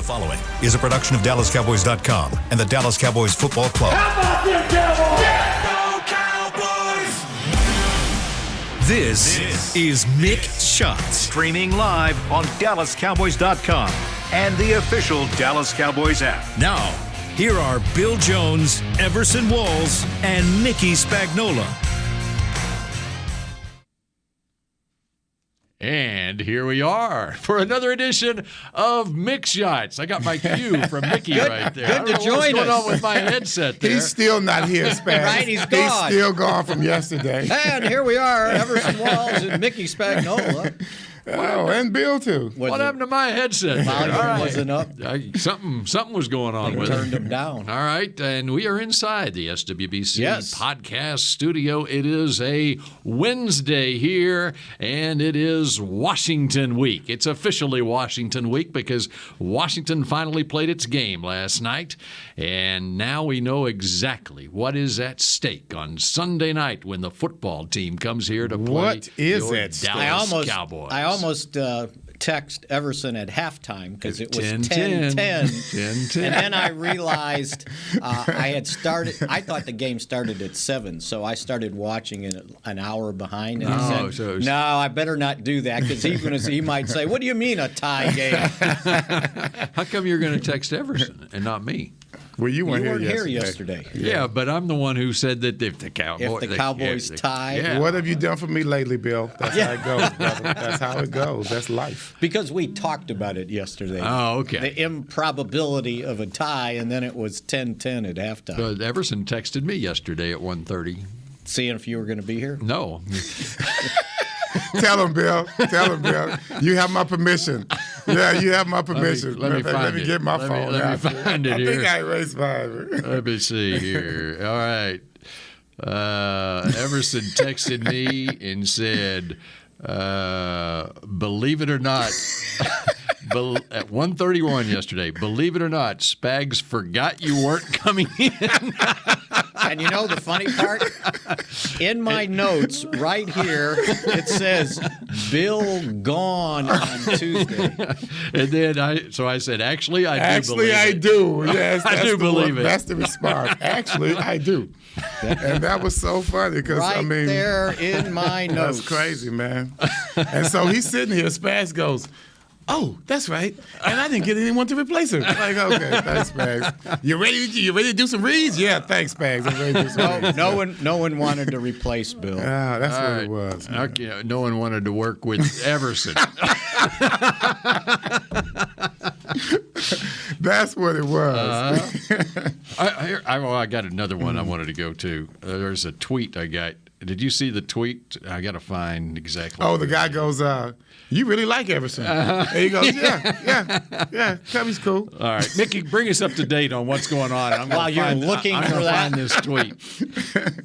following is a production of DallasCowboys.com and the Dallas Cowboys Football Club. How about them Cowboys? Yeah, go Cowboys! This is Mick Shots. Streaming live on DallasCowboys.com and the official Dallas Cowboys app. Now, here are Bill Jones, Everson Walls, and Mickey Spagnola. And here we are for another edition of Mick Shots. I got my cue from Mickey right there. Good to join What's going us. on with my headset there? He's still not here, Spaz. Right, he's gone. He's still gone from yesterday. And here we are, Everson Walls and Mickey Spagnola. Oh, and Bill, too. What happened to my headset? Volume All right. wasn't up. Something was going on They with turned it. him down. All right, and we are inside the SWBC Yes. podcast studio. It is a Wednesday here, and it is Washington week. It's officially Washington week because Washington finally played its game last night, and now we know exactly what is at stake on Sunday night when the football team comes here to play What is your at stake? Dallas Cowboys. I almost text Everson at halftime because it was 10-10. 10-10. And then I realized I had started. I thought the game started at 7, so I started watching it an hour behind. And I said, "No, I better not do that because he might say, 'What do you mean a tie game?'" How come you're going to text Everson and not me? Well, you weren't, here yesterday. Yeah, but I'm the one who said that if the Cowboys tie. yeah. What have you done for me lately, Bill? That's how it goes, brother. That's how it goes. That's life. Because we talked about it yesterday. Oh, okay. The improbability of a tie, and then it was 10-10 at halftime. But Everson texted me yesterday at 1:30. Seeing if you were going to be here? No. Tell him, Bill. Tell him, Bill. You have my permission. Yeah, you have my permission. Let me find Let me it. get my phone Let me out. find it I here. think I erased mine. Let me see here. All right. Everson texted me and said, believe it or not, at 1:31 yesterday, believe it or not, Spags forgot you weren't coming in. And you know the funny part? In my notes right here, it says, Bill gone on Tuesday. And then I said, actually, I do Actually, believe I it. do. Yes, I do believe it. That's the response. Actually, I do. And that was so funny because, Right I mean. there in my notes. That's crazy, man. And so he's sitting here. Spags goes, "Oh, that's right." And I didn't get anyone to replace him. Like, okay, thanks, Spags. You ready to do some reads? Yeah, thanks, Spags. I'm ready to do some reads. No one wanted to replace Bill. Ah, that's All what right. it was. Man. Okay, no one wanted to work with Everson. That's what it was. I got another one I wanted to go to. There's a tweet I got. Did you see the tweet? I got to find exactly. Oh, the guy goes, "You really like Everson?" And he goes, "Yeah. Cubby's cool." All right, Mickey, bring us up to date on what's going on. While you're looking for that. find this tweet.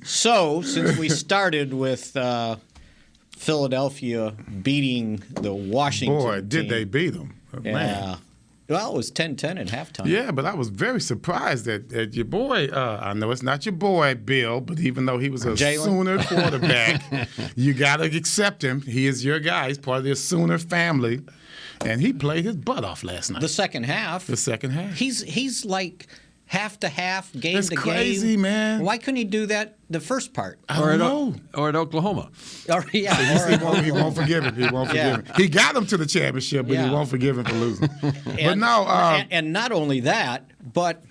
So, since we started with Philadelphia beating the Washington Boy, did team, they beat him. Yeah. Man. Well, it was 10-10 at halftime. Yeah, but I was very surprised that your boy, I know it's not your boy, Bill, but even though he was a Jalen. Sooner quarterback, you got to accept him. He is your guy. He's part of the Sooner family. And he played his butt off last night. The second half. He's like half to half, game That's to game. crazy, man. Why couldn't he do that the first part? I don't know. Or at Oklahoma. Or, yeah, He won't forgive him. He won't forgive him. He got him to the championship, but he won't forgive him for losing. But no. And not only that, but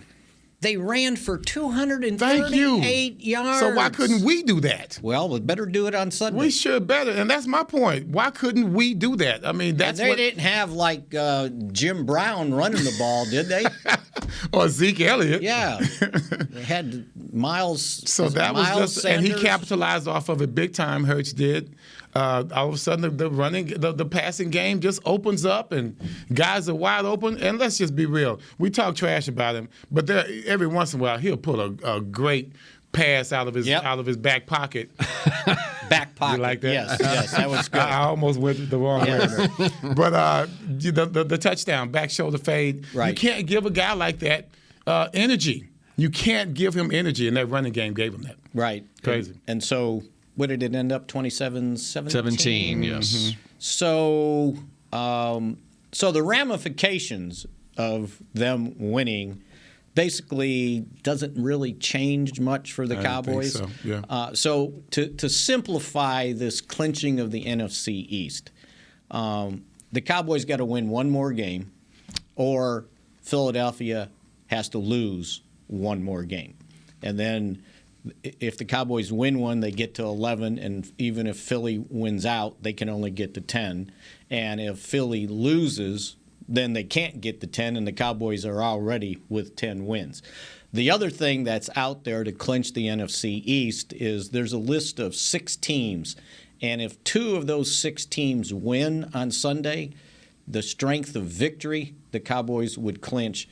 they ran for 238 yards. So why couldn't we do that? Well, we better do it on Sunday. We should better, and that's my point. Why couldn't we do that? I mean, that's they didn't have like Jim Brown running the ball, did they? Or Zeke Elliott. Yeah, they had Miles. So that was Miles just, and he Sanders. capitalized off of it big time. Hurts did. All of a sudden, the passing game just opens up, and guys are wide open. And let's just be real. We talk trash about him, but every once in a while he'll pull a great pass out of his back pocket. Back pocket. You like that? Yes, that was good. I almost went the wrong way. But the touchdown, back shoulder fade. Right. You can't give a guy like that energy. You can't give him energy, and that running game gave him that. Right. Crazy. And so, what did it end up? 27-17? 17, yes. So, so the ramifications of them winning basically doesn't really change much for the Cowboys. Think so. Yeah. So to simplify this clinching of the NFC East, the Cowboys got to win one more game, or Philadelphia has to lose one more game. And then if the Cowboys win one, they get to 11, and even if Philly wins out, they can only get to 10. And if Philly loses, then they can't get to 10, and the Cowboys are already with 10 wins. The other thing that's out there to clinch the NFC East is there's a list of 6 teams, and if 2 of those 6 teams win on Sunday, the strength of victory, the Cowboys would clinch.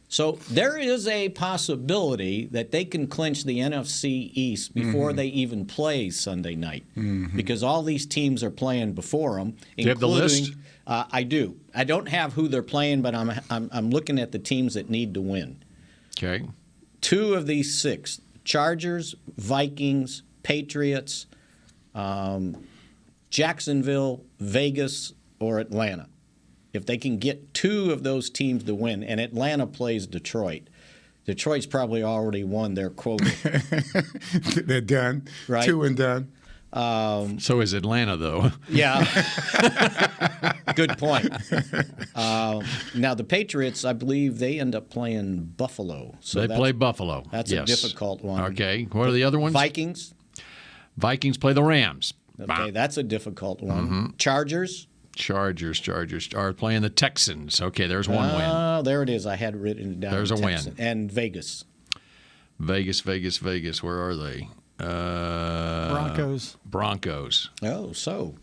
So there is a possibility that they can clinch the NFC East before they even play Sunday night, because all these teams are playing before them. Do you have the list? I do. I don't have who they're playing, but I'm looking at the teams that need to win. Okay. 2 of these 6: Chargers, Vikings, Patriots, Jacksonville, Vegas, or Atlanta. If they can get 2 of those teams to win, and Atlanta plays Detroit, Detroit's probably already won their quota. They're done. Right. 2 and done. So is Atlanta, though. Yeah. Good point. Now, the Patriots, I believe they end up playing Buffalo. So They play Buffalo. That's a difficult one. Okay. What are the other ones? Vikings. Vikings play the Rams. Okay, that's a difficult one. Chargers. Chargers are playing the Texans. Okay, there's one win. Oh, there it is. I had it written down. There's a win. And Vegas. Vegas. Where are they? Broncos. Oh, so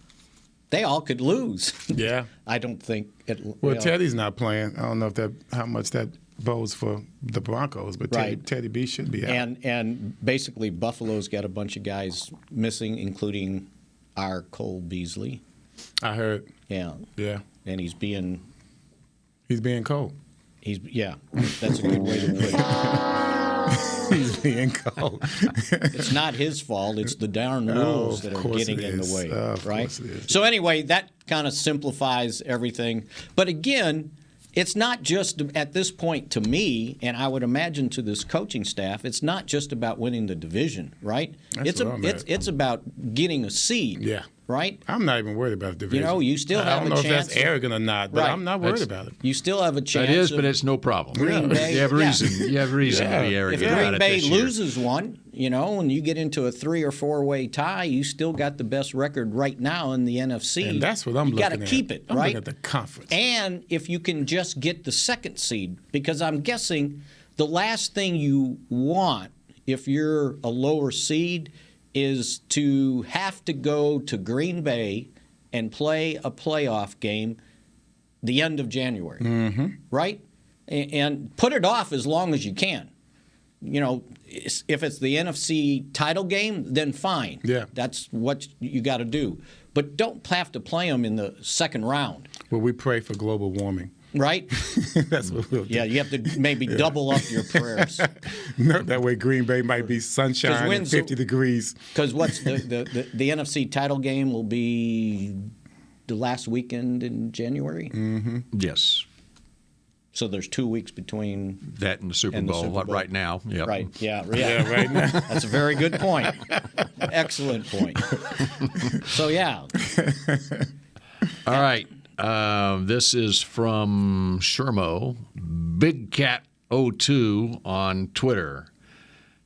they all could lose. Yeah. I don't think it. Well, Teddy's not playing. I don't know how much that bodes for the Broncos, but Teddy B should be out. And basically Buffalo's got a bunch of guys missing, including our Cole Beasley. I heard. Yeah. Yeah. And he's being cold. That's a good way to put it. He's being cold. It's not his fault. It's the darn rules that are getting in the way, right? So anyway, that kind of simplifies everything. But again, it's not just at this point to me, and I would imagine to this coaching staff, it's not just about winning the division, right? It's about getting a seed. Yeah. Right? I'm not even worried about the division. You still have a chance. I don't know if that's arrogant or not, but I'm not worried about it. You still have a chance. That is, but it's no problem. Green Bay. You have reason. You have reason to be arrogant if about it Green Bay this year. loses one, and you get into a 3 or 4-way tie, you still got the best record right now in the NFC. And that's what I'm looking at. You got to keep it, I'm right? looking at the conference. And if you can just get the 2nd seed, because I'm guessing the last thing you want if you're a lower seed is to have to go to Green Bay and play a playoff game the end of January, right? And put it off as long as you can. If it's the NFC title game, then fine. Yeah. That's what you got to do. But don't have to play them in the 2nd round. Well, we pray for global warming. Right? That's what we'll do. Yeah, you have to maybe double up your prayers. No, that way Green Bay might be sunshine and 50 degrees. Because what's the NFC title game will be the last weekend in January? Mm-hmm. Yes. So there's 2 weeks between that and the Super Bowl right now. Yep. Right. Yeah. Right now. That's a very good point. Excellent point. So yeah. All right. This is from Shermo, Big Cat 02 on Twitter.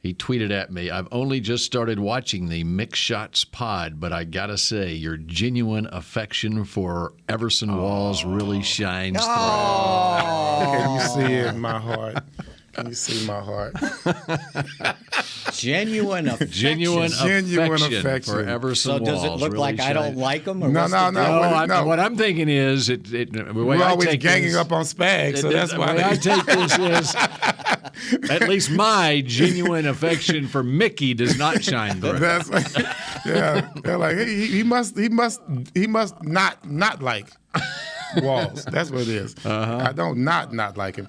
He tweeted at me, "I've only just started watching the Mick Shots pod, but I gotta say, your genuine affection for Everson Walls really shines through." Can you see it in my heart? Can you see my heart? Genuine affection. Genuine affection for Everson Walls. So does it look really like I don't like him? Or No. What I'm thinking is, we're always ganging up on Spag, so that's why. The way I take this is, at least my genuine affection for Mickey does not shine through. Yeah, they're like, he must not like. Walls. That's what it is. I don't not like him.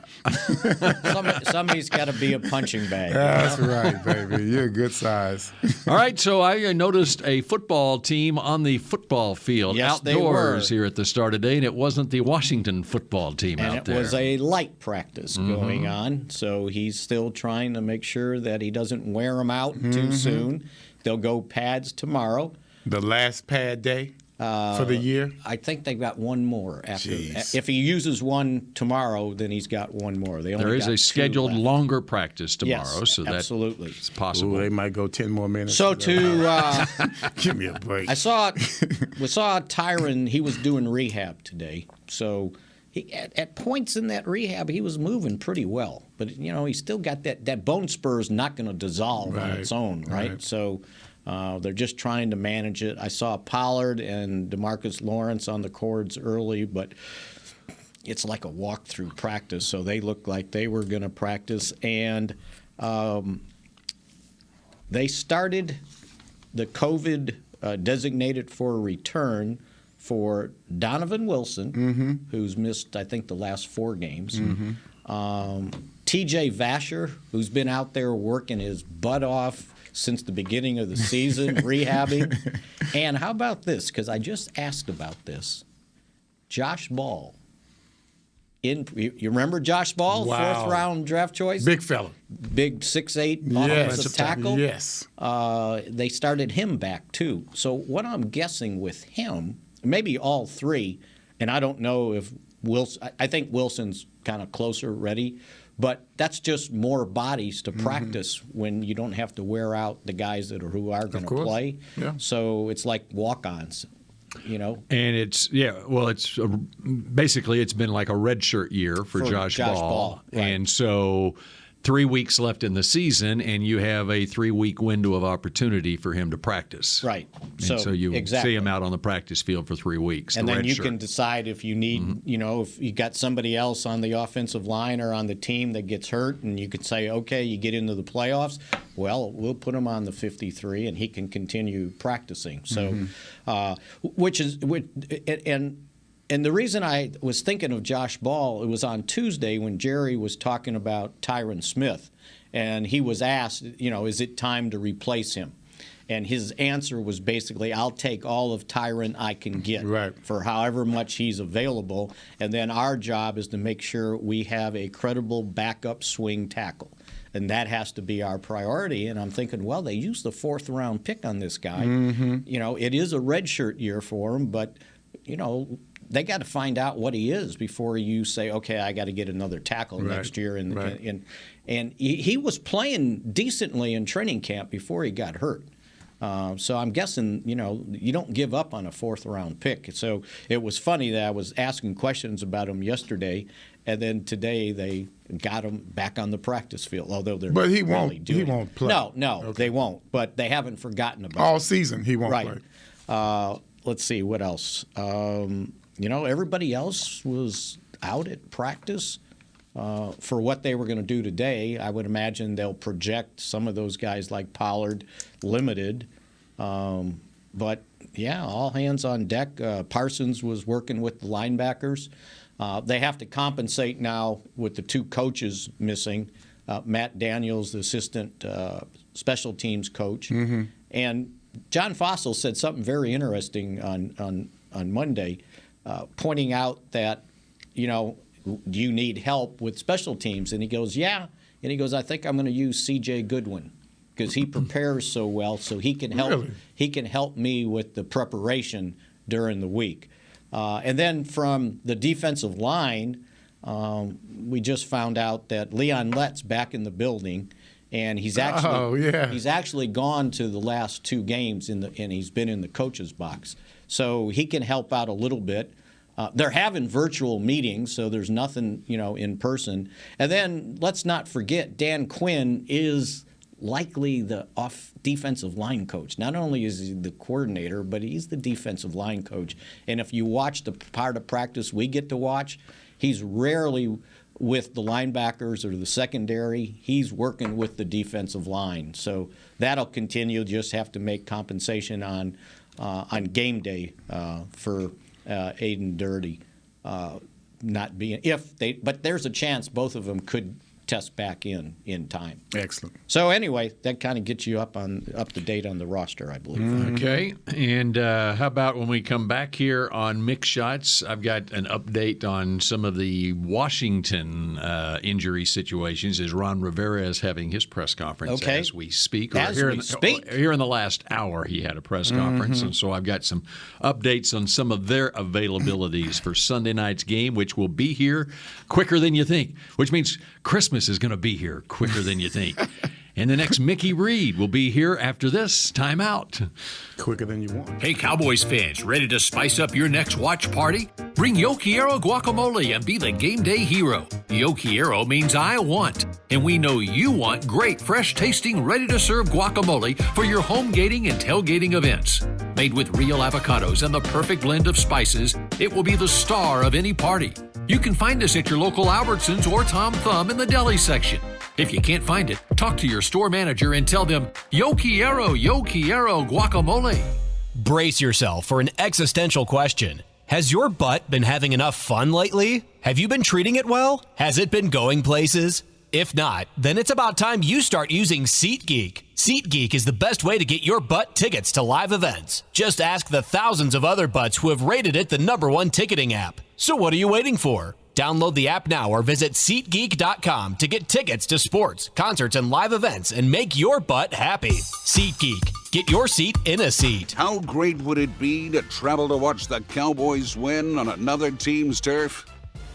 Somebody's got to be a punching bag. That's right, baby. You're a good size. All right, so I noticed a football team on the football field outdoors here at the start of the day, and it wasn't the Washington football team out there. It was a light practice going on, so he's still trying to make sure that he doesn't wear them out too soon. They'll go pads tomorrow. The last pad day for the year? I think they've got one more after. Jeez. If he uses one tomorrow, then he's got one more. There is a scheduled longer practice tomorrow, yes, so absolutely. That's possible. Ooh, they might go 10 more minutes. So give me a break. we saw Tyron. He was doing rehab today. So at points in that rehab, he was moving pretty well. But he still got that bone spur is not going to dissolve on its own, right? So. They're just trying to manage it. I saw Pollard and DeMarcus Lawrence on the cords early, but it's like a walk-through practice, so they looked like they were going to practice. And they started the COVID designated for return for Donovan Wilson, who's missed, I think, the last 4 games. T.J. Vasher, who's been out there working his butt off since the beginning of the season, rehabbing. And how about this? Because I just asked about this. Josh Ball. You remember Josh Ball, Wow. 4th round draft choice? Big fella. Big 6'8" offensive tackle. Yes. They started him back, too. So what I'm guessing with him, maybe all 3, and I don't know if Wilson, I think Wilson's kind of closer ready, but that's just more bodies to practice when you don't have to wear out the guys who are going to play. Yeah. So it's like walk-ons, And it's basically it's been like a redshirt year for Josh Ball. Right. And so 3 weeks left in the season, and you have a 3-week window of opportunity for him to practice. Right. And so you see him out on the practice field for 3 weeks. And then you can decide if you need, if you got somebody else on the offensive line or on the team that gets hurt, and you could say, okay, you get into the playoffs, well, we'll put him on the 53, and he can continue practicing. So, And the reason I was thinking of Josh Ball, it was on Tuesday when Jerry was talking about Tyron Smith, and he was asked, is it time to replace him? And his answer was basically, I'll take all of Tyron I can get for however much he's available, and then our job is to make sure we have a credible backup swing tackle. And that has to be our priority. And I'm thinking, well, they used the 4th round pick on this guy. It is a redshirt year for him, but, they got to find out what he is before you say, okay, I got to get another tackle next year. And he was playing decently in training camp before he got hurt. So I'm guessing, you don't give up on a 4th round pick. So it was funny that I was asking questions about him yesterday, and then today they got him back on the practice field. Although they're he won't play. No, they won't. But they haven't forgotten about all him. season. He won't play. Let's see what else. Everybody else was out at practice for what they were going to do today. I would imagine they'll project some of those guys like Pollard limited. But, yeah, all hands on deck. Parsons was working with the linebackers. They have to compensate now with the 2 coaches missing. Matt Daniels, the assistant special teams coach. And John Fossil said something very interesting on Monday. Pointing out that, do you need help with special teams? And he goes, yeah. And he goes, I think I'm going to use C.J. Goodwin because he prepares so well, so he can help. Really? He can help me with the preparation during the week. And then from the defensive line, we just found out that Leon Lett's back in the building, and he's actually gone to the last 2 games and he's been in the coach's box. So he can help out a little bit. They're having virtual meetings, so there's nothing, in person. And then let's not forget, Dan Quinn is likely the defensive line coach. Not only is he the coordinator, but he's the defensive line coach. And if you watch the part of practice we get to watch, he's rarely with the linebackers or the secondary. He's working with the defensive line. So that'll continue. Just have to make compensation on game day for Aiden Dirty. not being but there's a chance both of them could test back in time. Excellent. So anyway, that kind of gets you up to date on the roster, I believe. Okay, and how about when we come back here on Mix Shots? I've got an update on some of the Washington injury situations as Ron Rivera is having his press conference as we speak. Here in the last hour, he had a press conference, and so I've got some updates on some of their availabilities for Sunday night's game, which will be here quicker than you think, which means Christmas is going to be here quicker than you think. And the next Mickey Reed will be here after this timeout. Quicker than you want. Hey, Cowboys fans, ready to spice up your next watch party? Bring Yo Quiero guacamole and be the game day hero. Yo Quiero means I want, and we know you want great, fresh-tasting, ready-to-serve guacamole for your home gating and tailgating events. Made with real avocados and the perfect blend of spices, it will be the star of any party. You can find us at your local Albertsons or Tom Thumb in the deli section. If you can't find it, talk to your store manager and tell them, Yo Quiero guacamole. Brace yourself for an existential question. Has your butt been having enough fun lately? Have you been treating it well? Has it been going places? If not, then it's about time you start using SeatGeek. SeatGeek is the best way to get your butt tickets to live events. Just ask the thousands of other butts who have rated it the #1 ticketing app. So what are you waiting for? Download the app now or visit SeatGeek.com to get tickets to sports, concerts, and live events and make your butt happy. SeatGeek. Get your seat in a seat. How great would it be to travel to watch the Cowboys win on another team's turf?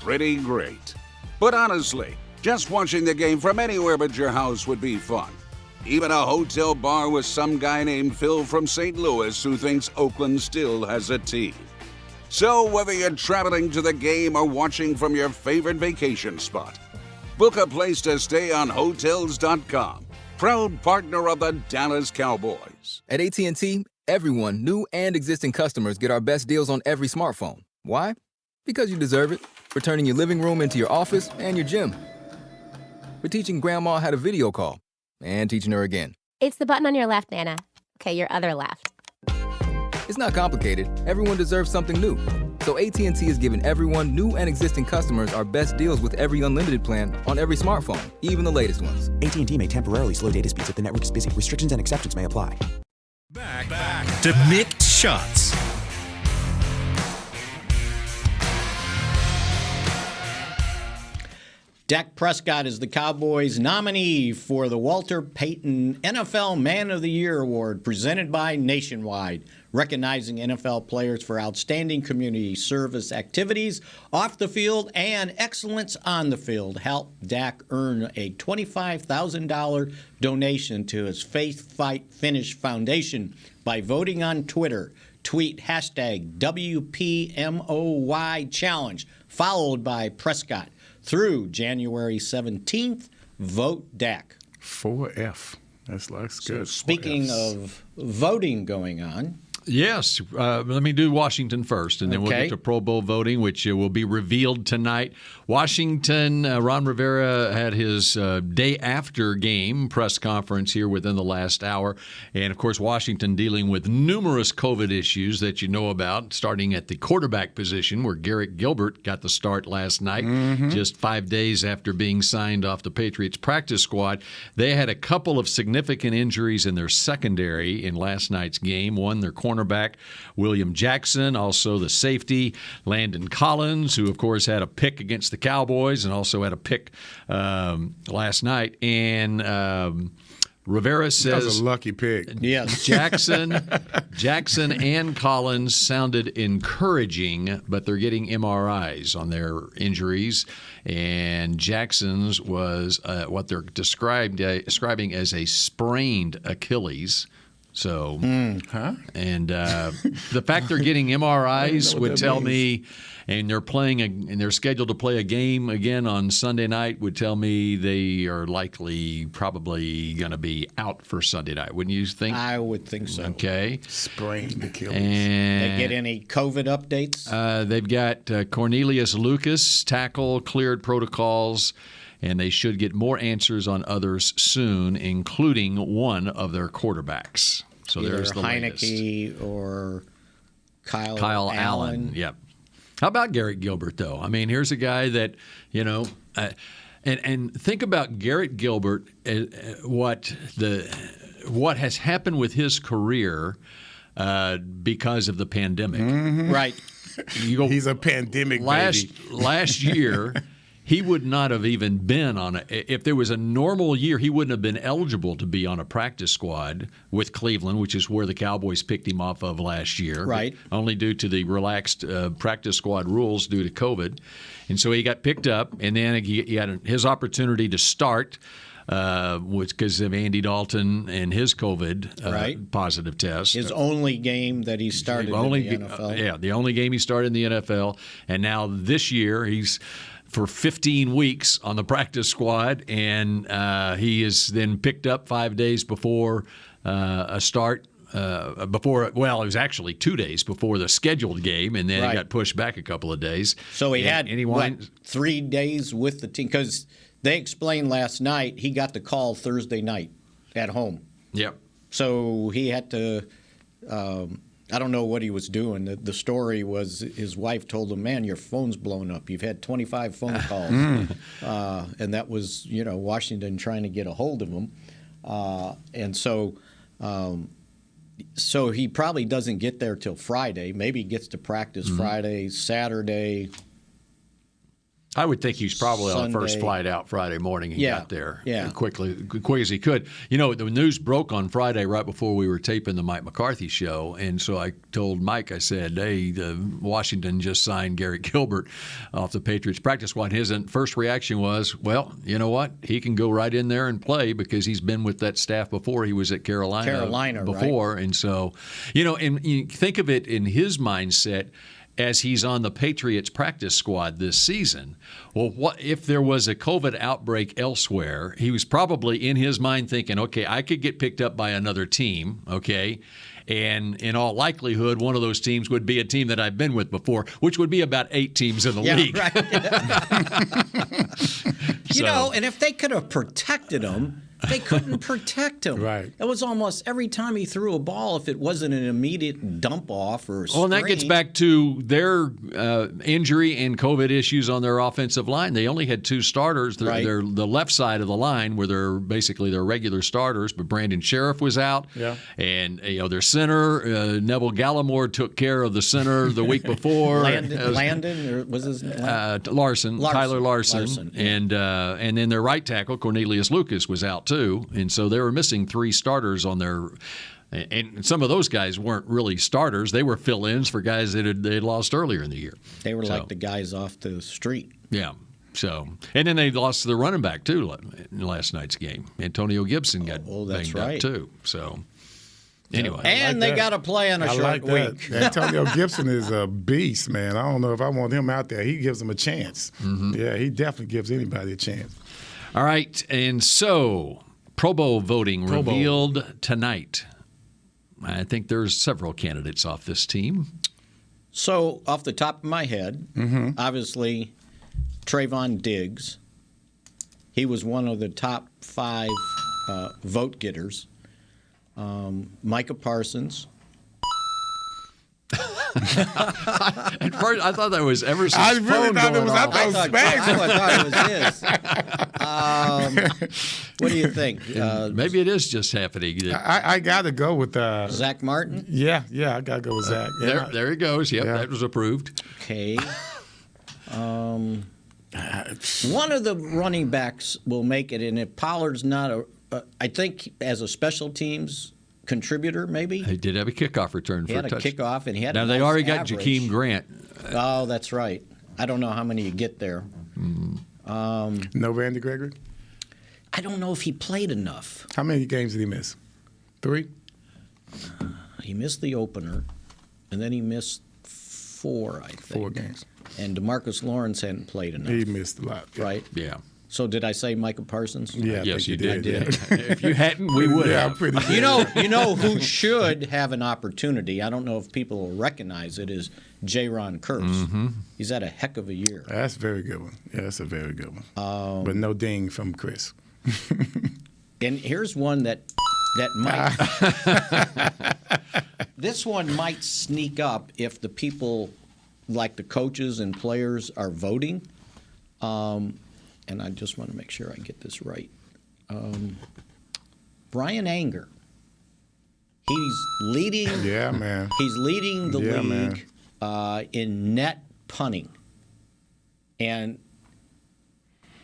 Pretty great. But honestly, just watching the game from anywhere but your house would be fun. Even a hotel bar with some guy named Phil from St. Louis who thinks Oakland still has a team. So whether you're traveling to the game or watching from your favorite vacation spot, book a place to stay on Hotels.com, proud partner of the Dallas Cowboys. At AT&T, everyone, new and existing customers, get our best deals on every smartphone. Why? Because you deserve it. For turning your living room into your office and your gym. For teaching Grandma how to video call and teaching her again. It's the button on your left, Nana. Okay, your other left. It's not complicated. Everyone deserves something new. So AT&T is giving everyone, new and existing customers, our best deals with every unlimited plan on every smartphone, even the latest ones. AT&T may temporarily slow data speeds if the network is busy. Restrictions and exceptions may apply. Back to Mixed Shots. Dak Prescott is the Cowboys nominee for the Walter Payton NFL Man of the Year Award presented by Nationwide, recognizing NFL players for outstanding community service activities off the field and excellence on the field. Help Dak earn a $25,000 donation to his Faith Fight Finish Foundation by voting on Twitter. Tweet hashtag WPMOY Challenge, followed by Prescott. Through January 17th, vote Dak. 4F. That's good. Speaking of voting going on. Yes. Let me do Washington first, and then we'll get to Pro Bowl voting, which will be revealed tonight. Washington, Ron Rivera had his day after game press conference here within the last hour. And, of course, Washington dealing with numerous COVID issues that you know about, starting at the quarterback position where Garrett Gilbert got the start last night, just 5 days after being signed off the Patriots practice squad. They had a couple of significant injuries in their secondary in last night's game. One, their cornerback, William Jackson, also the safety, Landon Collins, who, of course, had a pick against the Cowboys and also had a pick last night. And Rivera says that was a lucky pick. Yes. Jackson and Collins sounded encouraging, but they're getting MRIs on their injuries. And Jackson's was what they're describing as a sprained Achilles. So, and the fact they're getting MRIs would tell me, and they're scheduled to play a game again on Sunday night, would tell me they are probably going to be out for Sunday night. Wouldn't you think? I would think so. Okay. Sprained Achilles. They get any COVID updates? They've got Cornelius Lucas, tackle, cleared protocols. And they should get more answers on others soon, including one of their quarterbacks. So either there's the Heineke latest. Or Kyle Allen. Yep. How about Garrett Gilbert, though? I mean, here's a guy that, and think about Garrett Gilbert, what has happened with his career because of the pandemic. Mm-hmm. Right. He's a pandemic baby. Last year, he would not have even been if there was a normal year, he wouldn't have been eligible to be on a practice squad with Cleveland, which is where the Cowboys picked him off of last year. Right. Only due to the relaxed practice squad rules due to COVID. And so he got picked up, and then he had his opportunity to start because of Andy Dalton and his COVID positive test. His only game that he started in the NFL. The only game he started in the NFL. And now this year he's for 15 weeks on the practice squad, and he is then picked up 5 days before a start. It was actually 2 days before the scheduled game, and then it got pushed back a couple of days. So he had 3 days with the team, because they explained last night he got the call Thursday night at home. Yep. So he had to. I don't know what he was doing. The story was his wife told him, "Man, your phone's blown up. You've had 25 phone calls," and that was Washington trying to get a hold of him, and so. So he probably doesn't get there till Friday. Maybe he gets to practice Friday, Saturday. I would think he's probably Sunday. on the first flight out Friday morning. He got there quick as he could. The news broke on Friday right before we were taping the Mike McCarthy show, and so I told Mike, I said, "Hey, Washington just signed Garrett Gilbert off the Patriots practice squad." His first reaction was, "Well, you know what? He can go right in there and play because he's been with that staff before. He was at Carolina before." Right. And so, and you think of it in his mindset as he's on the Patriots practice squad this season. Well, what if there was a COVID outbreak elsewhere? He was probably in his mind thinking, okay, I could get picked up by another team, okay? And in all likelihood, one of those teams would be a team that I've been with before, which would be about 8 teams in the league. Right. And if they could have protected him, they couldn't protect him. Right. It was almost every time he threw a ball, if it wasn't an immediate dump off or screen. Well, and that gets back to their injury and COVID issues on their offensive line. They only had 2 starters. They're the left side of the line where they're basically their regular starters, but Brandon Sheriff was out. Yeah. And their center, Neville Gallimore, took care of the center the week before. Landon, or was his name? Larson, Tyler Larson. Yeah. And then their right tackle, Cornelius Lucas, was out too, and so they were missing 3 starters on their. And some of those guys weren't really starters; they were fill-ins for guys that they had lost earlier in the year. They were like the guys off the street. Yeah. So, and then they lost the running back too in last night's game. Antonio Gibson got banged up too. So. Anyway, and they got to play on a short week. Antonio Gibson is a beast, man. I don't know if I want him out there. He gives them a chance. Mm-hmm. Yeah, he definitely gives anybody a chance. All right, and so Pro Bowl voting revealed tonight. I think there's several candidates off this team. So, off the top of my head, obviously, Trayvon Diggs. He was one of the top 5 vote getters. Micah Parsons. At first, I thought that was Everson's I really thought it was. I thought it was his. What do you think? Maybe it is just happening. I got to go with Zach Martin. Yeah, I got to go with Zach. Yeah. There he goes. Yep, that was approved. Okay. One of the running backs will make it, and if Pollard's not I think as a special teams contributor, maybe. He did have a kickoff return for a touchdown. He had a kickoff, and he had now, they already got Jakeem Grant. Oh, that's right. I don't know how many you get there. No Randy Gregory? I don't know if he played enough. How many games did he miss? 3? He missed the opener, and then he missed 4, I think. 4 games. And DeMarcus Lawrence hadn't played enough. He missed a lot. Yeah. Right? Yeah. So did I say Micah Parsons? Yeah, yes, you did. I did. If you hadn't, we would have. I'm pretty sure. You know who should have an opportunity? I don't know if people will recognize it. Is Jaron Kearse? Mm-hmm. He's had a heck of a year. That's a very good one. Yeah, that's a very good one. But no ding from Chris. And here's one that might. This one might sneak up if the people like the coaches and players are voting. And I just want to make sure I get this right. Brian Anger. He's leading. Yeah, man. He's leading the league in net punting, and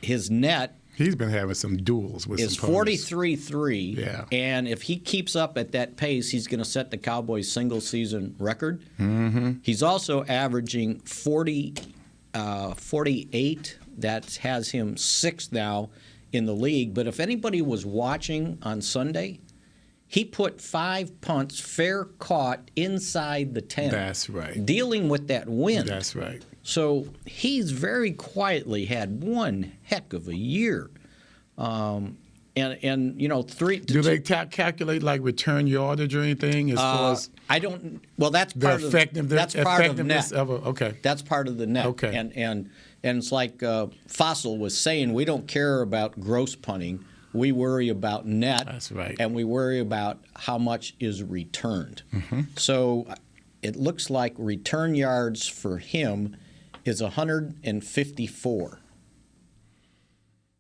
his net. He's been having some duels with is some punters. 43-3. Yeah. And if he keeps up at that pace, he's going to set the Cowboys' single-season record. Mm-hmm. He's also averaging 48. That has him sixth now in the league. But if anybody was watching on Sunday, he put 5 punts fair caught inside the 10. That's right. Dealing with that wind. That's right. So he's very quietly had one heck of a year. And you know, do they calculate like return yardage or anything as far as I don't. Well, that's the part effectiveness. That's part of net. Okay. That's part of the net. Okay. And it's like Fossil was saying, we don't care about gross punting. We worry about net. That's right. And we worry about how much is returned. Mm-hmm. So it looks like return yards for him is 154.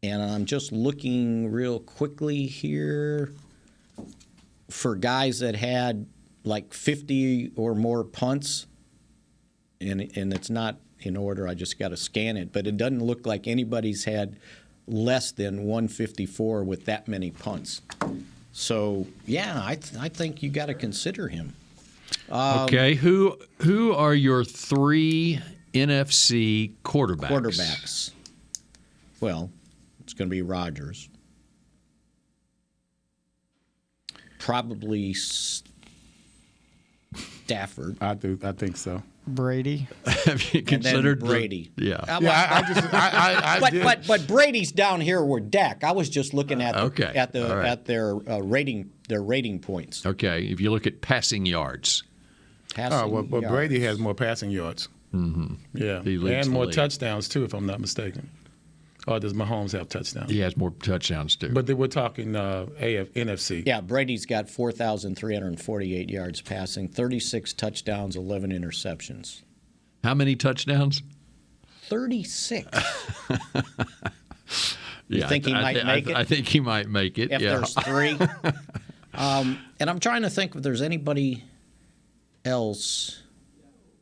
And I'm just looking real quickly here for guys that had like 50 or more punts, and it's not in order. I just got to scan it, but it doesn't look like anybody's had less than 154 with that many punts. So yeah, I think you got to consider him. Okay, who are your 3 NFC quarterbacks? Quarterbacks. Well, it's going to be Rodgers. Probably Stafford. I think so. Brady. Have you considered Brady? Yeah. But Brady's down here with Dak. I was just looking at their rating points. Okay, if you look at passing yards. But Brady has more passing yards. Mm-hmm. Yeah, and more touchdowns too, if I'm not mistaken. Or does Mahomes have touchdowns? He has more touchdowns too. But we're talking NFC. Yeah, Brady's got 4,348 yards passing, 36 touchdowns, 11 interceptions. How many touchdowns? 36. You think he might make it? I think he might make it. If there's 3. And I'm trying to think if there's anybody else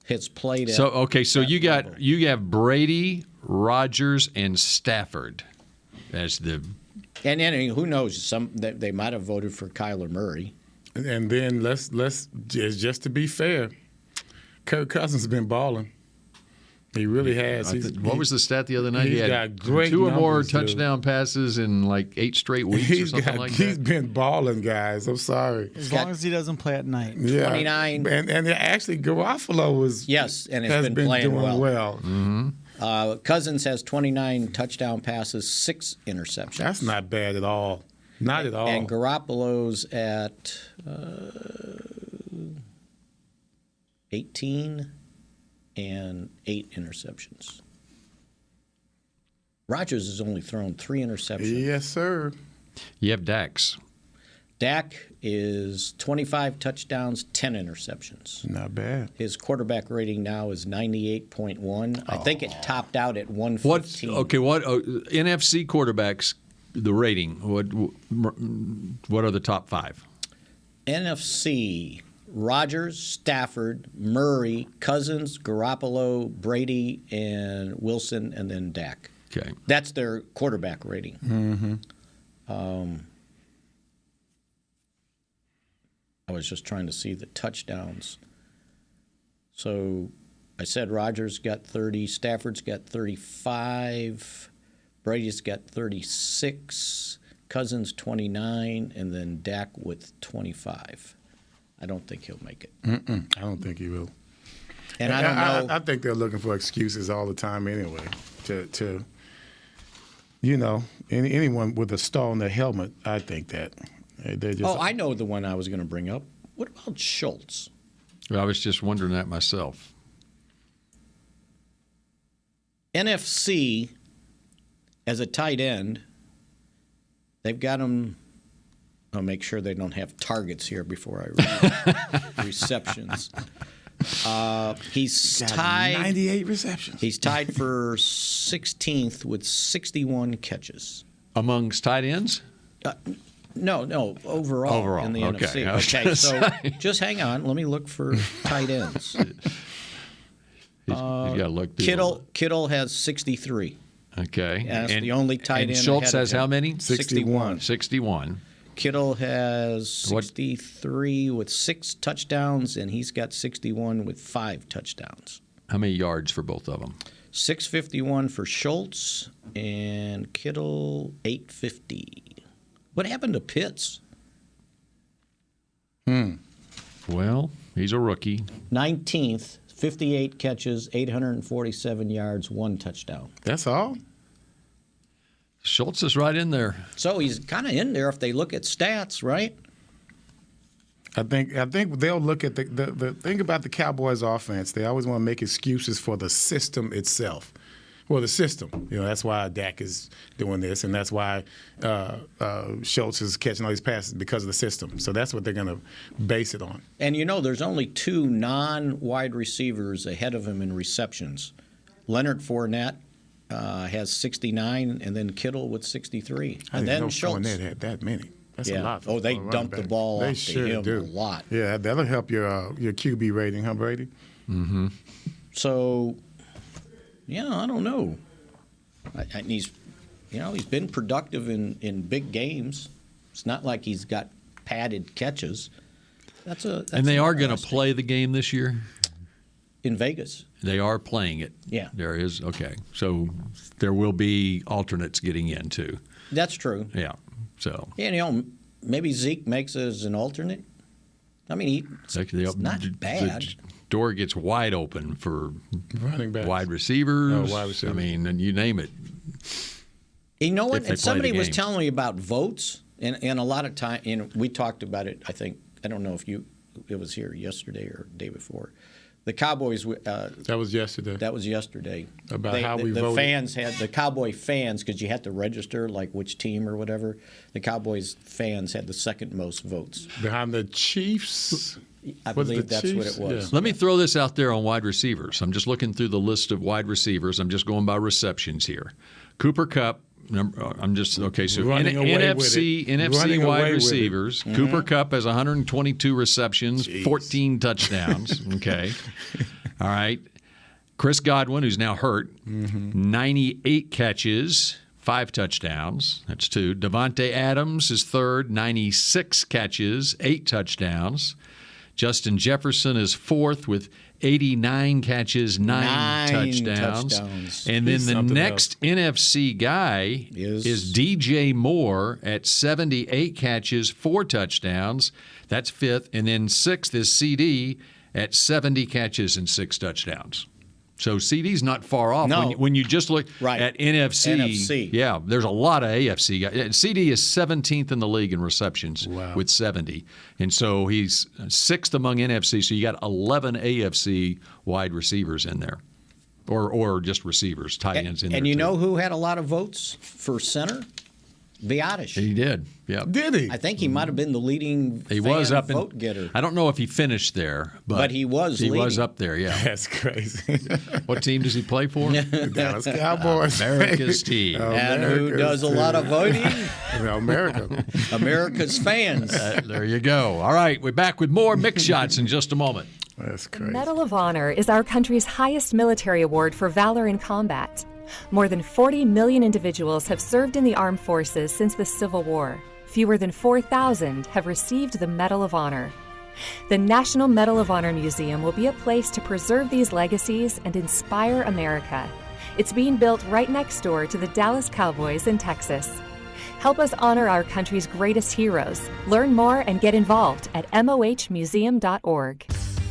has played. So you have Brady, Rodgers, and Stafford as the. And who knows? They might have voted for Kyler Murray. And then let's just to be fair, Kirk Cousins has been balling. He really has. What was the stat the other night? He had great 2 or more touchdown passes in like 8 straight weeks or something like that. He's been balling, guys. I'm sorry. As long as he doesn't play at night. Yeah. 29. And actually, Garoppolo has been playing doing well. Mm-hmm. Cousins has 29 touchdown passes, 6 interceptions. That's not bad at all. Not at all. And Garoppolo's at 18 and 8 interceptions. Rodgers has only thrown 3 interceptions. Yes, sir. You have Dak's. Dak is 25 touchdowns, 10 interceptions. Not bad. His quarterback rating now is 98.1. I think it topped out at 115. What NFC quarterbacks, the rating, what are the top 5? NFC, Rodgers, Stafford, Murray, Cousins, Garoppolo, Brady, and Wilson, and then Dak. Okay. That's their quarterback rating. Mm-hmm. I was just trying to see the touchdowns. So I said Rodgers got 30, Stafford's got 35, Brady's got 36, Cousins 29, and then Dak with 25. I don't think he'll make it. I don't think he will. And I don't know. I think they're looking for excuses all the time anyway. To anyone with a star on their helmet, I think that. I know the one I was going to bring up. What about Schultz? I was just wondering that myself. NFC, as a tight end, they've got him. I'll make sure they don't have targets here before I read receptions. He's tied 98 receptions. He's tied for 16th with 61 catches. Amongst tight ends? No, overall in the NFC. Okay, so just hang on. Let me look for tight ends. He's got to look. Kittle has 63. Okay. That's the only tight end. And Schultz has how many? 61. 61. Kittle has 63 with 6 touchdowns, and he's got 61 with 5 touchdowns. How many yards for both of them? 651 for Schultz, and Kittle 850. What happened to Pitts? Well, he's a rookie. 19th, 58 catches, 847 yards, 1 touchdown. That's all? Schultz is right in there. So he's kind of in there if they look at stats, right? I think they'll look at the thing about the Cowboys offense. They always want to make excuses for the system itself. Well, the system. That's why Dak is doing this, and that's why Schultz is catching all these passes because of the system. So that's what they're going to base it on. And there's only 2 non-wide receivers ahead of him in receptions. Leonard Fournette has 69, and then Kittle with 63. And then Schultz. Fournette had that many. That's a lot. Oh, they dump the ball off to him a lot. Yeah, that'll help your QB rating, huh, Brady? Mm-hmm. So, I don't know. And he's been productive in big games. It's not like he's got padded catches. And they are going to play the game this year? In Vegas. They are playing it. Yeah. There is. Okay. So there will be alternates getting in, too. That's true. Yeah. So. Yeah, maybe Zeke makes it as an alternate. I mean, it's not bad. The door gets wide open for running backs, wide receivers. Wide receivers. I mean, and you name it. You know what? And somebody was telling me about votes, and a lot of time, we talked about it. I don't know if it was here yesterday or the day before. The Cowboys. That was yesterday. That was yesterday. About how we voted. The fans had the Cowboy fans, because you had to register like which team or whatever. The Cowboys fans had the second most votes. Behind the Chiefs. I believe that's what it was. Yeah. Let me throw this out there on wide receivers. I'm just looking through the list of wide receivers. I'm just going by receptions here. Cooper Kupp. I'm just okay. So NFC wide receivers. Mm-hmm. Cooper Kupp has 122 receptions, 14 touchdowns. Okay, all right. Chris Godwin, who's now hurt, 98 catches, 5 touchdowns. That's 2. Devontae Adams is third, 96 catches, 8 touchdowns. Justin Jefferson is fourth with 89 catches, 9 touchdowns. And then the next NFC guy is DJ Moore at 78 catches, 4 touchdowns. That's 5th. And then 6th is CD at 70 catches and 6 touchdowns. So CD's not far off. No. When you just look at NFC. Yeah, there's a lot of AFC guys. CD is 17th in the league in receptions with 70. And so he's 6th among NFC, so you got 11 AFC wide receivers in there. Or just receivers, tight ends in there. And know who had a lot of votes for center? Biotish. He did. Yeah. Did he? I think he might have been the leading vote getter. I don't know if he finished there, but he was leading. He was up there, yeah. That's crazy. What team does he play for? Dallas Cowboys. America's team. And who does a lot of voting? America's fans. There you go. All right, we're back with more Mick Shots in just a moment. That's crazy. The Medal of Honor is our country's highest military award for valor in combat. More than 40 million individuals have served in the armed forces since the Civil War. Fewer than 4,000 have received the Medal of Honor. The National Medal of Honor Museum will be a place to preserve these legacies and inspire America. It's being built right next door to the Dallas Cowboys in Texas. Help us honor our country's greatest heroes. Learn more and get involved at mohmuseum.org.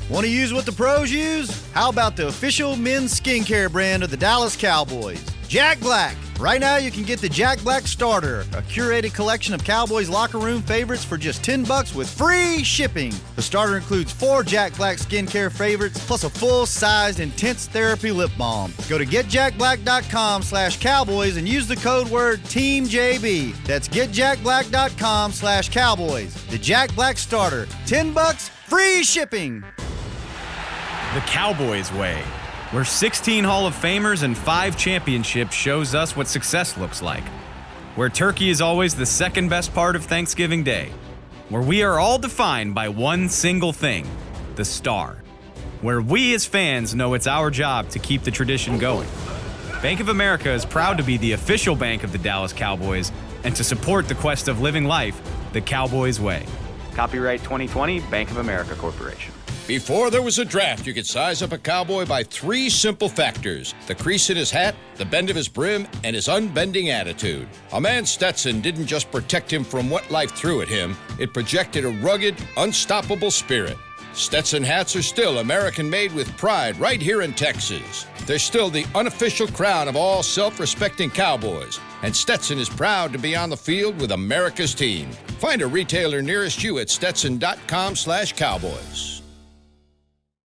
Want to use what the pros use? How about the official men's skincare brand of the Dallas Cowboys, Jack Black? Right now you can get the Jack Black Starter, a curated collection of Cowboys locker room favorites for just $10 with free shipping. The starter includes 4 Jack Black skincare favorites plus a full-sized intense therapy lip balm. Go to getjackblack.com/Cowboys and use the code word TEAMJB. That's getjackblack.com/Cowboys. The Jack Black Starter, $10, free shipping. the Cowboys way, where 16 Hall of Famers and 5 championships shows us what success looks like. Where turkey is always the second best part of Thanksgiving Day. Where we are all defined by one single thing, the star. Where we as fans know it's our job to keep the tradition going. Bank of America is proud to be the official bank of the Dallas Cowboys and to support the quest of living life the Cowboys way. Copyright 2020, Bank of America Corporation. Before there was a draft, you could size up a cowboy by 3 simple factors: the crease in his hat, the bend of his brim, and his unbending attitude. A man's Stetson didn't just protect him from what life threw at him, it projected a rugged, unstoppable spirit. Stetson hats are still American-made with pride right here in Texas. They're still the unofficial crown of all self-respecting cowboys, and Stetson is proud to be on the field with America's team. Find a retailer nearest you at stetson.com/cowboys.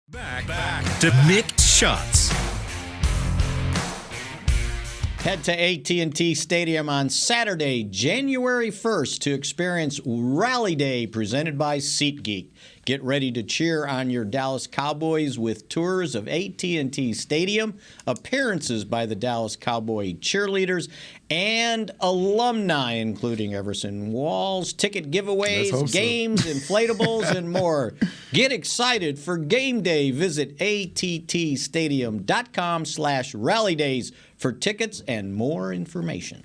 Back to Mick Shots. Head to AT&T Stadium on Saturday, January 1st to experience Rally Day presented by SeatGeek. Get ready to cheer on your Dallas Cowboys with tours of AT&T Stadium, appearances by the Dallas Cowboy cheerleaders, and alumni, including Everson Walls, ticket giveaways, games, inflatables, and more. Get excited for game day. Visit attstadium.com/rallydays for tickets and more information.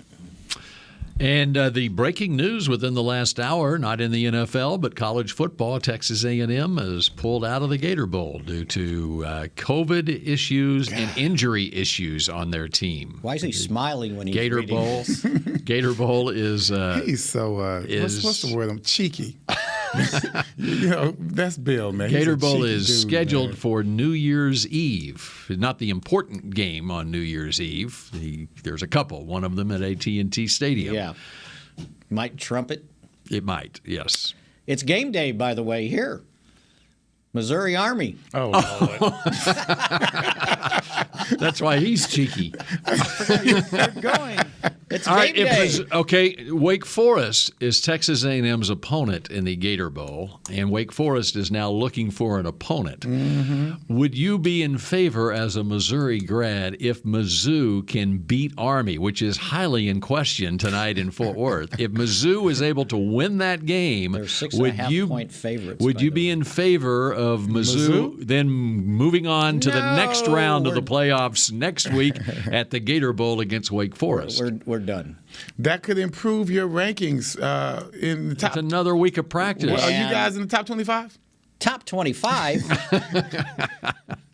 And the breaking news within the last hour, not in the NFL, but college football, Texas A&M is pulled out of the Gator Bowl due to COVID issues and injury issues on their team. Why is he smiling when he's Gator reading Bowl? this? Gator Bowl is he's so what's the word? I'm cheeky. That's Bill, man. Gator Bowl is scheduled for New Year's Eve. Not the important game on New Year's Eve. There's a couple. One of them at AT&T Stadium. Yeah. Might trump it. It might, yes. It's game day, by the way, here. Missouri Army. Oh, Lord. That's why he's cheeky. You're going. It's all game right, day. Wake Forest is Texas A&M's opponent in the Gator Bowl, and Wake Forest is now looking for an opponent. Mm-hmm. Would you be in favor as a Missouri grad if Mizzou can beat Army, which is highly in question tonight in Fort Worth? If Mizzou is able to win that game, they're 6.5-point favorites. Would you be in favor of Mizzou then moving on to the next round of the playoffs next week at the Gator Bowl against Wake Forest? We're done. That could improve your rankings in the top. That's another week of practice. Well, are you guys in the top 25? Top 25?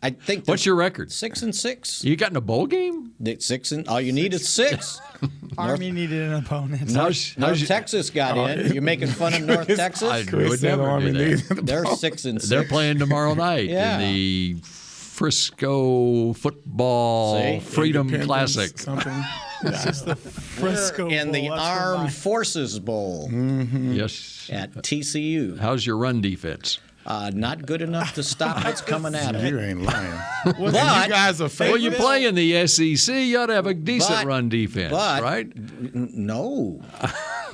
I think. What's your record? 6-6. You got in a bowl game? All you need is 6. Army needed an opponent. North Texas got in. You're making fun of North Texas? I would never do that. They're 6-6. They're playing tomorrow night in the Frisco Football Freedom Classic. Something. This is the Frisco in Bowl. the Armed Forces Bowl. Mm-hmm. Yes. At TCU. How's your run defense? Not good enough to stop what's coming at them. You ain't lying. But you guys are well, you play in the SEC, you ought to have a decent run defense, right? No.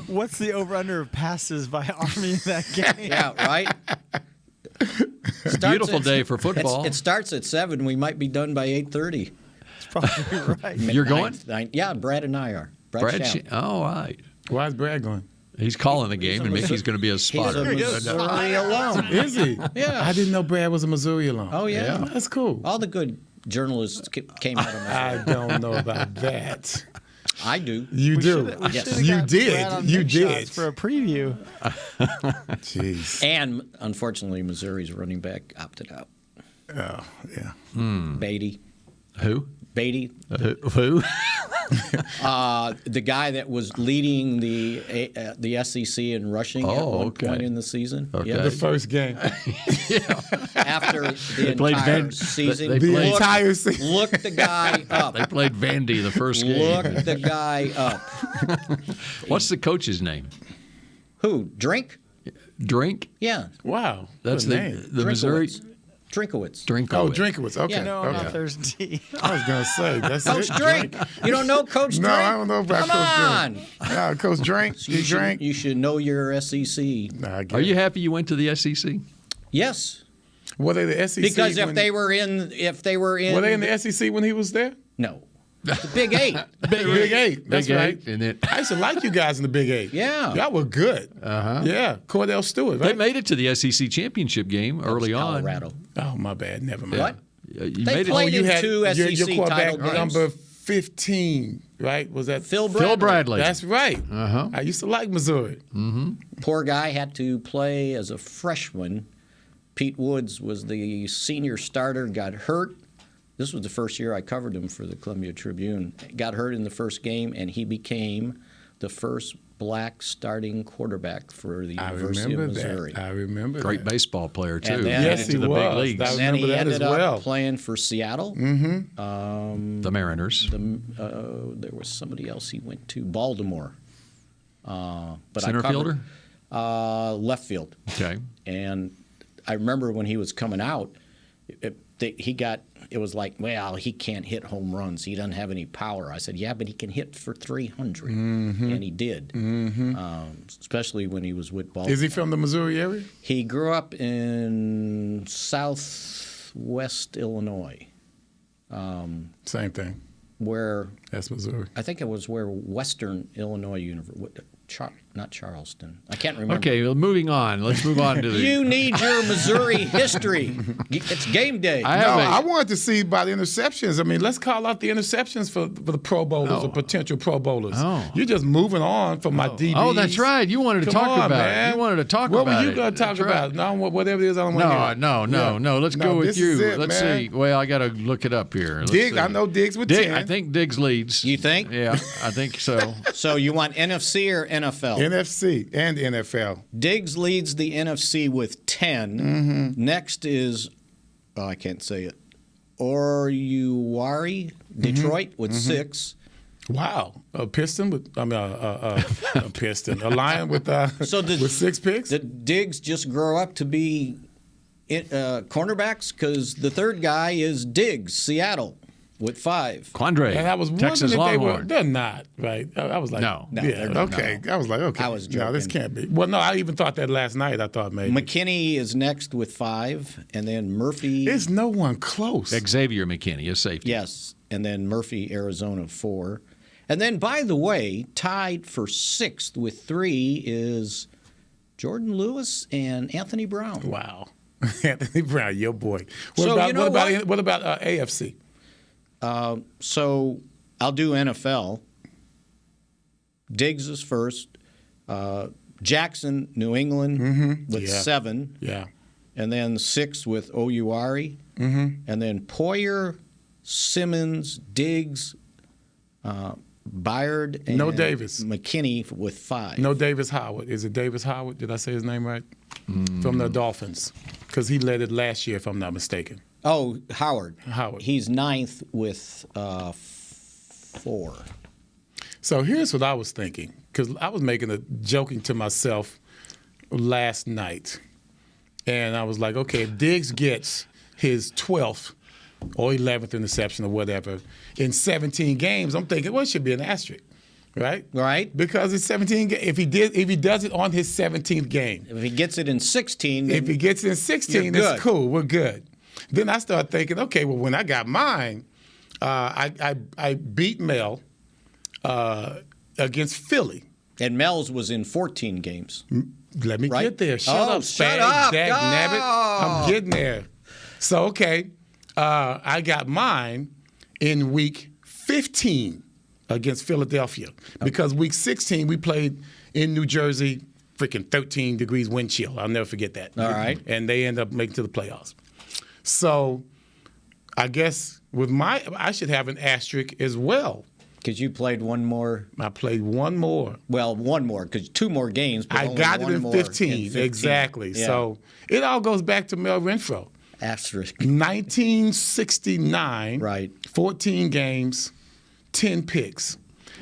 What's the over-under of passes by Army in that game? Yeah, right? Beautiful day for football. It starts at 7. We might be done by 8:30. That's probably right. You're going? Yeah, Brad and I are. Brad all right. Why is Brad going? He's calling the game, and Mickey's going to be a spotter. He's a Missouri alum. Is he? Yeah. I didn't know Brad was a Missouri alum. Oh, yeah. That's cool. All the good journalists came out of Missouri. I don't know about that. I do. You do. Yes. You did. You did. For a preview. Jeez. And unfortunately, Missouri's running back opted out. Oh, yeah. Beatty. Who? Beatty. Who? The guy that was leading the SEC in rushing at one point in the season. Okay. Yeah. The first game. After the entire season. Entire season. Look the guy up. They played Vandy the first game. Look the guy up. What's the coach's name? Who? Drink? Drink? Yeah. Wow. That's the Missouri. Drinkowitz. Oh, Drinkowitz. Okay. Yeah. No, okay. there's D. I was going to say. That's Coach it. Drink. You don't know Coach Drink? No, I don't know about Come Coach Drink. No, Coach Drink. You Drink. You should know your SEC. Are you happy you went to the SEC? Yes. Were they the SEC? Because if they were in, were they in the SEC when he was there? No. The Big 8. Big 8. That's Big right. 8, I used to like you guys in the Big 8. Yeah. Y'all were good. Uh-huh. Yeah. Cordell Stewart, right? They made it to the SEC championship game early on. Colorado. Oh, my bad. Never mind. What? You They made played it. in two SEC your quarterback title games. number 15, right? Was that Phil Bradley. Phil Bradley. That's right. Uh-huh. I used to like Missouri. Mm-hmm. Poor guy had to play as a freshman. Pete Woods was the senior starter, got hurt. This was the first year I covered him for the Columbia Tribune. Got hurt in the first game, and he became the first black starting quarterback for the University of Missouri. I remember Great baseball player, too. And then- Yes, he to the was. big leagues. I And then remember he that as ended well. up playing for Seattle. Mm-hmm. The Mariners. There was somebody else he went to, Baltimore. But Center fielder? Left field. Okay. And I remember when he was coming out, it was like, well, he can't hit home runs. He doesn't have any power. I said, yeah, but he can hit for 300. Mm-hmm. And he did, especially when he was with Baltimore. Is he from the Missouri area? He grew up in southwest Illinois. Same thing. Where? That's Missouri. I think it was where Western Illinois University, not Charleston. I can't remember. Okay, well, moving on. Let's move on to the. You need your Missouri history. It's game day. I wanted to see about the interceptions. I mean, let's call out the interceptions for the Pro Bowlers or potential Pro Bowlers. Oh. You're just moving on from my DBs. Oh, that's right. You wanted to talk about it. You wanted to talk about it. What were you going to talk about? No, whatever it is, I don't want to hear it. No. Let's go with you. Let's man. see. Well, I got to look it up here. Diggs, I know Diggs with 10. I think Diggs leads. You think? Yeah, I think so. So you want NFC or NFL? NFC and NFL. Diggs leads the NFC with 10. Mm-hmm. Next is, I can't say it, Oyuwari, Detroit with 6. Wow, a piston with a piston, a lion with with 6 picks. Did Diggs just grow up to be cornerbacks? Because the third guy is Diggs, Seattle, with 5. Quandre, and I was Texas wondering if Longhorn. they're not right. I was like, no, yeah, okay. No. I was like, okay, I was joking. no, this can't be. Well, no, I even thought that last night. I thought maybe McKinney is next with 5, and then Murphy. There's no one close. Xavier McKinney is safety. Yes, and then Murphy, Arizona, 4. And then, by the way, tied for 6th with 3 is Jordan Lewis and Anthony Brown. Wow, Anthony Brown, your boy. So, What about AFC? So I'll do NFL. Diggs is first. Jackson, New England with 7. Yeah. And then 6 with Oyuwari. Mm-hmm. And then Poyer, Simmons, Diggs, Byard, and No Davis. McKinney with 5. No Davis Howard. Is it Davis Howard? Did I say his name right? From the Dolphins. Because he led it last year, if I'm not mistaken. Oh, Howard. Howard. He's 9th with 4. So here's what I was thinking, because I was joking to myself last night. And I was like, okay, if Diggs gets his 12th or 11th interception or whatever in 17 games, I'm thinking, well, it should be an asterisk, right? Right. Because it's 17 games. If he does it on his 17th game. If he gets it in 16, if he gets it in 16, it's cool. We're good. Then I started thinking, okay, well, when I got mine, I beat Mel against Philly. And Mel's was in 14 games. Let me get there. Shut up, Dag nabbit. I'm getting there. So, okay, I got mine in week 15 against Philadelphia because week 16 we played in New Jersey, freaking 13 degrees wind chill. I'll never forget that. All right. And they end up making to the playoffs. So I guess I should have an asterisk as well. Because you played one more. I played one more. Well, one more, because 2 more games. But I only got it one in more 15. Exactly. Yeah. So it all goes back to Mel Renfro. Asterisk. 1969. Right. 14 games, 10 picks.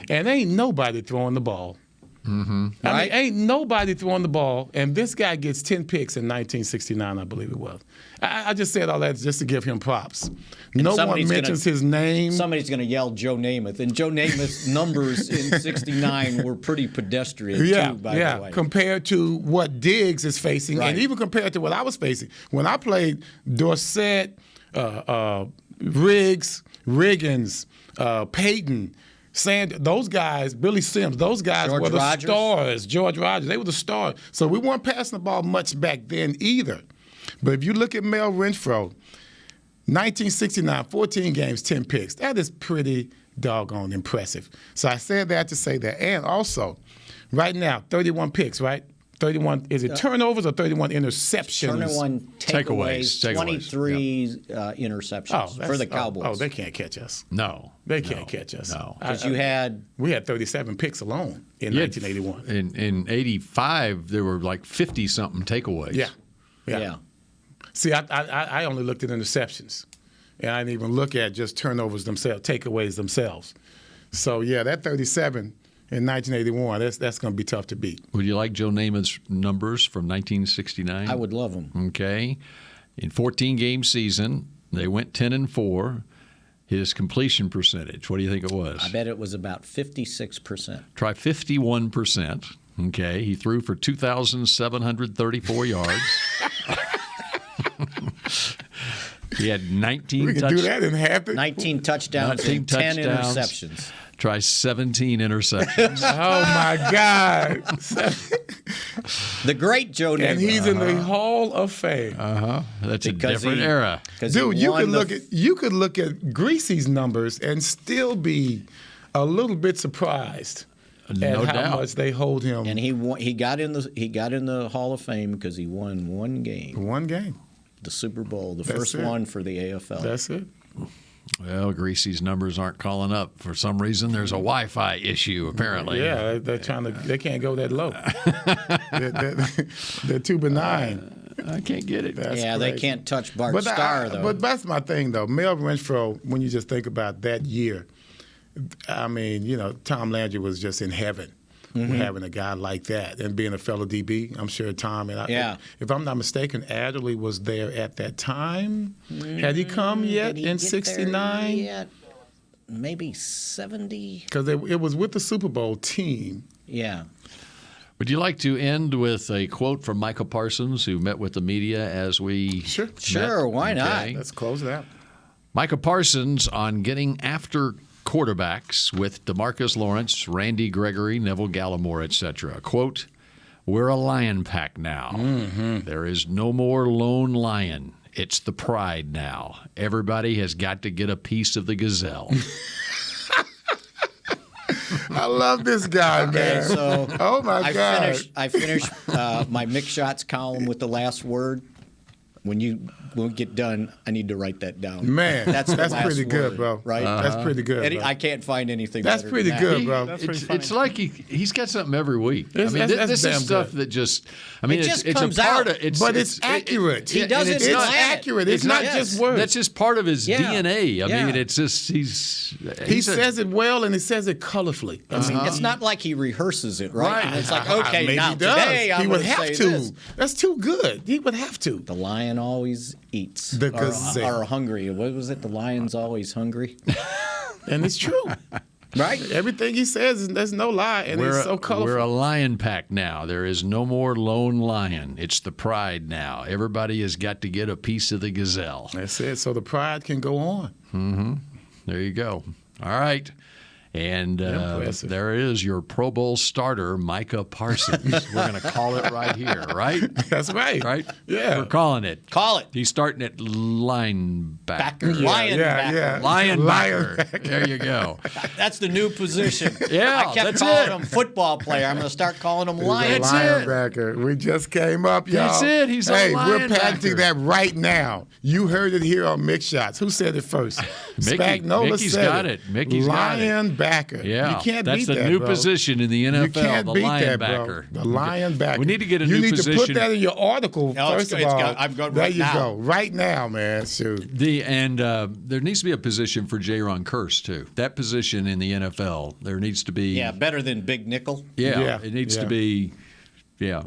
And ain't nobody throwing the ball Mm-hmm. I Right? mean, ain't nobody throwing the ball, and this guy gets 10 picks in 1969, I believe it was. I just said all that just to give him props. No one mentions his name. Somebody's going to yell Joe Namath, and Joe Namath's numbers in '69 were pretty pedestrian too. By the way, compared to what Diggs is facing, and even compared to what I was facing when I played Dorsett, Riggs, Riggins, Payton. Those guys, Billy Sims, those guys were the stars. George Rogers, they were the stars. So we weren't passing the ball much back then either. But if you look at Mel Renfro, 1969, 14 games, 10 picks. That is pretty doggone impressive. So I said that to say that. And also, right now, 31 picks, right? 31, is it turnovers or 31 interceptions? 31 takeaways, 23 interceptions for the Cowboys. Oh, they can't catch us. No. They can't catch us. No. Because we had 37 picks alone in 1981. In 85, there were like 50-something takeaways. Yeah. See, I only looked at interceptions. And I didn't even look at just turnovers themselves, takeaways themselves. So, yeah, that 37 in 1981, that's going to be tough to beat. Would you like Joe Namath's numbers from 1969? I would love them. Okay. In 14-game season, they went 10-4. His completion percentage, what do you think it was? I bet it was about 56%. Try 51%. Okay. He threw for 2,734 yards. He had 19 We can do that in half. 19 touchdowns and 10 interceptions. Try 17 interceptions. Oh, my God. The great Joe Namath. And he's in the Hall of Fame. That's a different era. Dude, you could look at Greasy's numbers and still be a little bit surprised at how much they hold him. And he got in the Hall of Fame because he won one game. One game. The Super Bowl, the first one for the AFL. That's it. Well, Greasy's numbers aren't calling up. For some reason, there's a Wi-Fi issue, apparently. Yeah, they're trying to. They can't go that low. they're too benign. I can't get it. That's crazy. They can't touch Bart Starr, though. But that's my thing, though. Mel Renfro, when you just think about that year, I mean, Tom Landry was just in heaven. Having a guy like that and being a fellow DB, I'm sure Tom and if I'm not mistaken, Adderley was there at that time. Had he come yet in '69? Maybe 70. Because it was with the Super Bowl team. Yeah. Would you like to end with a quote from Michael Parsons, who met with the media as we Sure, why not? Let's close it out. Michael Parsons on getting after quarterbacks with DeMarcus Lawrence, Randy Gregory, Neville Gallimore, etc. Quote, "We're a lion pack now. There is no more lone lion. It's the pride now. Everybody has got to get a piece of the gazelle." I love this guy, man. So oh my God! I finished my Mick Shots column with the last word. When we get done, I need to write that down. Man, that's pretty good, bro. Right? That's pretty good. Bro. I can't find anything. That's better pretty than good, that. bro. It's like he's got something every week. This is stuff that just. I mean, it's comes a part out. of. But it's accurate. He doesn't. It's accurate. It's not just words. That's just part of his DNA. I mean, it's just he says it well and he says it colorfully. I mean, it's not like he rehearses it, right? And it's like, okay, maybe now he does. today I'm he would going to have say to. this. That's too good. He would have to. The lion always eats. The gazelle. Or hungry. What was it? The lion's always hungry. And it's true. Right? Everything he says, there's no lie, and it's so colorful. We're a lion pack now. There is no more lone lion. It's the pride now. Everybody has got to get a piece of the gazelle. That's it. So the pride can go on. There you go. All right. And there is your Pro Bowl starter, Micah Parsons. We're going to call it right here, right? That's right. Right? Yeah. We're calling it. Call it. He's starting at linebacker. Linebacker. There you go. That's the new position. Yeah, I kept calling him football player. I'm going to start calling him linebacker. We just came up, y'all. That's it. He's a linebacker. We're patenting that right now. You heard it here on Mick Shots. Who said it first? Mickey's Spagnola got it. Mickey's got it. backer. Yeah, you can't that's beat the that, new bro. position in the NFL. You can't the beat linebacker. that, bro. The linebacker. We need to get a you new need position. to put that in your article first of all. I've got there right you now. go, right now, man. Shoot. There needs to be a position for Jaron Kearse too. That position in the NFL, there needs to be. Yeah, better than big nickel. Yeah, it needs to be. Yeah.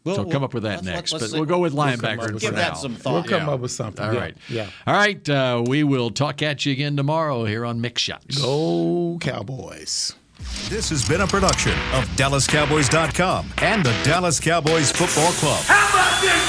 So come up with that next. But we'll go with linebacker. Give that some thought. We'll come up with something. All right. Yeah. All right. We will talk at you again tomorrow here on Mick Shots. Go Cowboys. This has been a production of DallasCowboys.com and the Dallas Cowboys Football Club. How about this,